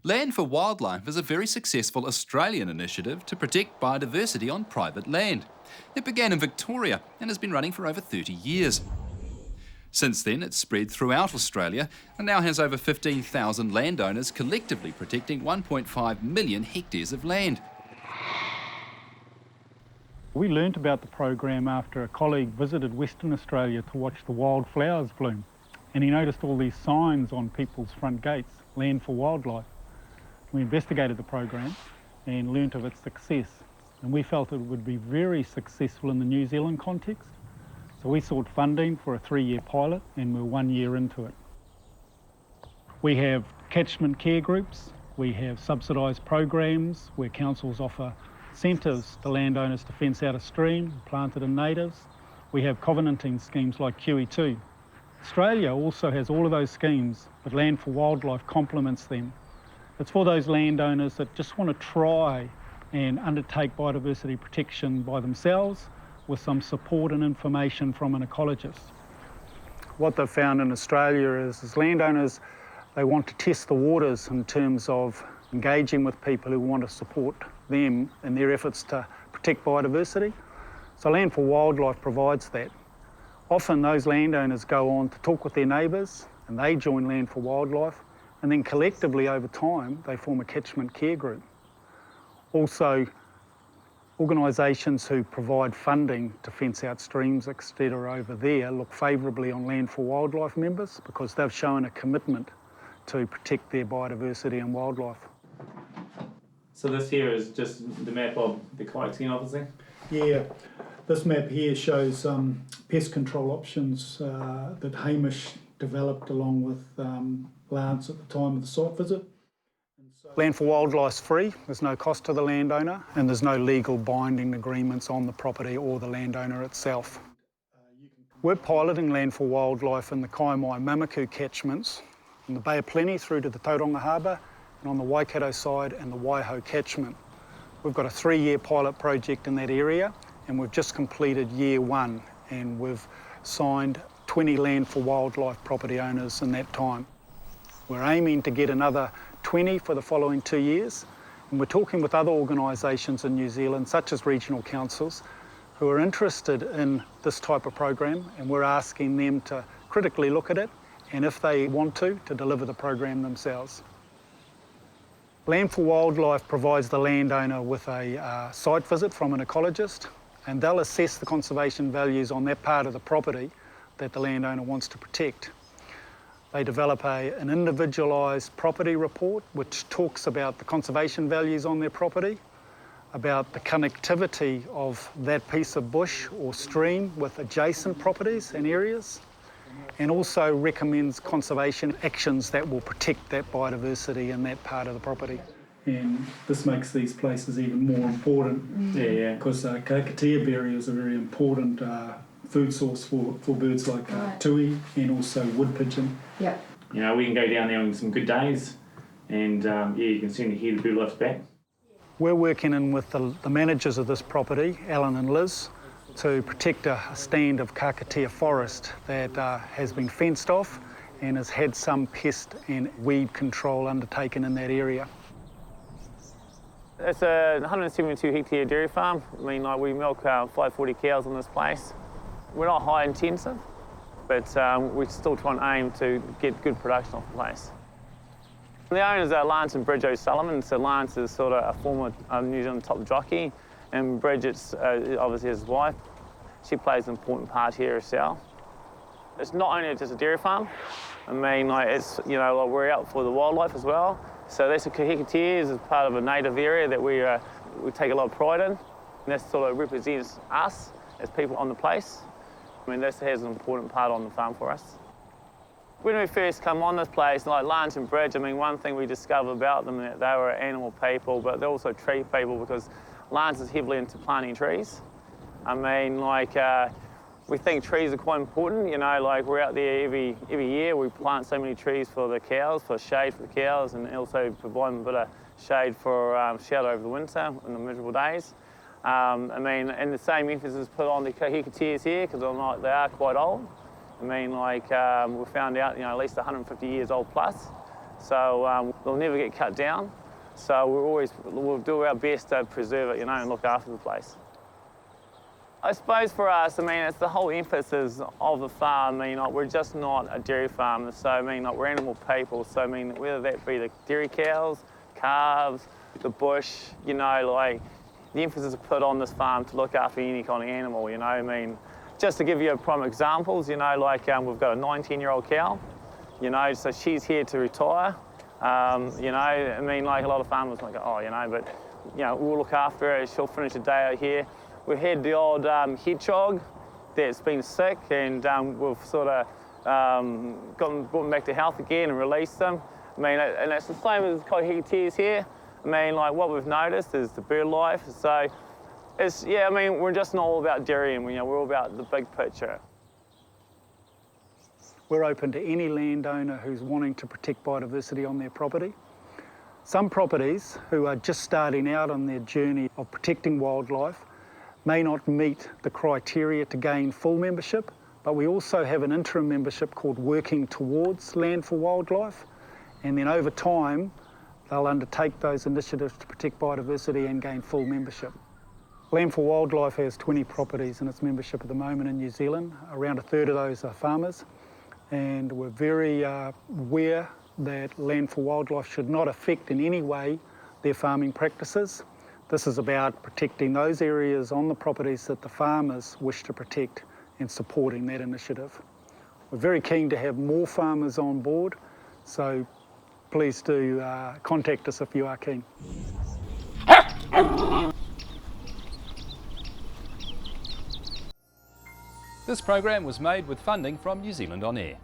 Land for Wildlife is a very successful Australian initiative to protect biodiversity on private land. It began in Victoria and has been running for over 30 years. Since then, it's spread throughout Australia and now has over 15,000 landowners collectively protecting 1.5 million hectares of land. We learnt about the program after a colleague visited Western Australia to watch the wildflowers bloom, and he noticed all these signs on people's front gates, Land for Wildlife. We investigated the program and learnt of its success, and we felt it would be very successful in the New Zealand context. So we sought funding for a 3-year pilot, and we're 1 year into it. We have catchment care groups, we have subsidised programs where councils offer incentives to landowners to fence out a stream, plant it in natives. We have covenanting schemes like QE2. Australia also has all of those schemes, but Land for Wildlife complements them. It's for those landowners that just want to try and undertake biodiversity protection by themselves with some support and information from an ecologist. What they've found in Australia is landowners, they want to test the waters in terms of engaging with people who want to support them in their efforts to protect biodiversity. So Land for Wildlife provides that. Often those landowners go on to talk with their neighbours and they join Land for Wildlife, and then collectively over time they form a catchment care group. Also, organisations who provide funding to fence out streams, etc. over there look favourably on Land for Wildlife members because they've shown a commitment to protect their biodiversity and wildlife. So this here is just the map of the kite skiing, obviously? Yeah, this map here shows pest control options that Hamish developed along with Lance at the time of the site visit. Land for Wildlife's free, there's no cost to the landowner, and there's no legal binding agreements on the property or the landowner itself. We're piloting Land for Wildlife in the Kaimai Mamaku catchments, in the Bay of Plenty through to the Tauranga Harbour, and on the Waikato side and the Waiho catchment. We've got a 3-year pilot project in that area, and we've just completed year 1, and we've signed 20 Land for Wildlife property owners in that time. We're aiming to get another 20 for the following 2 years, and we're talking with other organisations in New Zealand, such as regional councils, who are interested in this type of program, and we're asking them to critically look at it, and if they want to deliver the program themselves. Land for Wildlife provides the landowner with a site visit from an ecologist, and they'll assess the conservation values on that part of the property that the landowner wants to protect. They develop an individualised property report which talks about the conservation values on their property, about the connectivity of that piece of bush or stream with adjacent properties and areas, and also recommends conservation actions that will protect that biodiversity in that part of the property. And this makes these places even more important because kakatea berry is a very important food source for birds like tui and also wood pigeon. Yeah. You know, we can go down there on some good days and you can certainly hear the bird life back. We're working in with the managers of this property, Alan and Liz, to protect a stand of kakatea forest that has been fenced off and has had some pest and weed control undertaken in that area. It's a 172 hectare dairy farm. I mean, like we milk 540 cows on this place. We're not high intensive, but we're still trying to aim to get good production off the place. The owners are Lance and Bridge O'Sullivan. So Lance is sort of a former New Zealand top jockey, and Bridget's obviously his wife. She plays an important part here herself. It's not only just a dairy farm. I mean, like it's, you know, like we're out for the wildlife as well. So that's a kakateas as part of a native area that we take a lot of pride in. And that sort of represents us as people on the place. I mean, this has an important part on the farm for us. When we first come on this place, like Lance and Bridge, I mean, one thing we discovered about them that they were animal people, but they're also tree people because Lance is heavily into planting trees. I mean, like, we think trees are quite important, you know, like we're out there every year, we plant so many trees for the cows, for shade for the cows, and also provide them a bit of shade for shelter over the winter in the miserable days. I mean, and the same emphasis put on the kakateas here, because they are quite old. I mean, like, we found out, you know, at least 150 years old plus. so they'll never get cut down. So we'll do our best to preserve it, you know, and look after the place. I suppose for us, I mean, it's the whole emphasis of the farm. I mean, like, we're just not a dairy farm, so I mean, like, we're animal people. So I mean, whether that be the dairy cows, calves, the bush, you know, like, the emphasis is put on this farm to look after any kind of animal, you know. I mean, just to give you a prime examples, you know, like we've got a 19-year-old cow, you know, so she's here to retire. You know, I mean, like, a lot of farmers might go, oh, you know, but, you know, we'll look after her, she'll finish a day out here. We had the old hedgehog that's been sick, and we've sort of brought them back to health again and released them. I mean, and it's the same as cockatiels here. I mean, like, what we've noticed is the bird life. So it's, yeah, I mean, we're just not all about dairy, and, you know, we're all about the big picture. We're open to any landowner who's wanting to protect biodiversity on their property. Some properties who are just starting out on their journey of protecting wildlife may not meet the criteria to gain full membership, but we also have an interim membership called Working Towards Land for Wildlife, and then over time they'll undertake those initiatives to protect biodiversity and gain full membership. Land for Wildlife has 20 properties in its membership at the moment in New Zealand. Around a third of those are farmers, and we're very aware that Land for Wildlife should not affect in any way their farming practices. This is about protecting those areas on the properties that the farmers wish to protect and supporting that initiative. We're very keen to have more farmers on board, so please do contact us if you are keen. This program was made with funding from New Zealand On Air.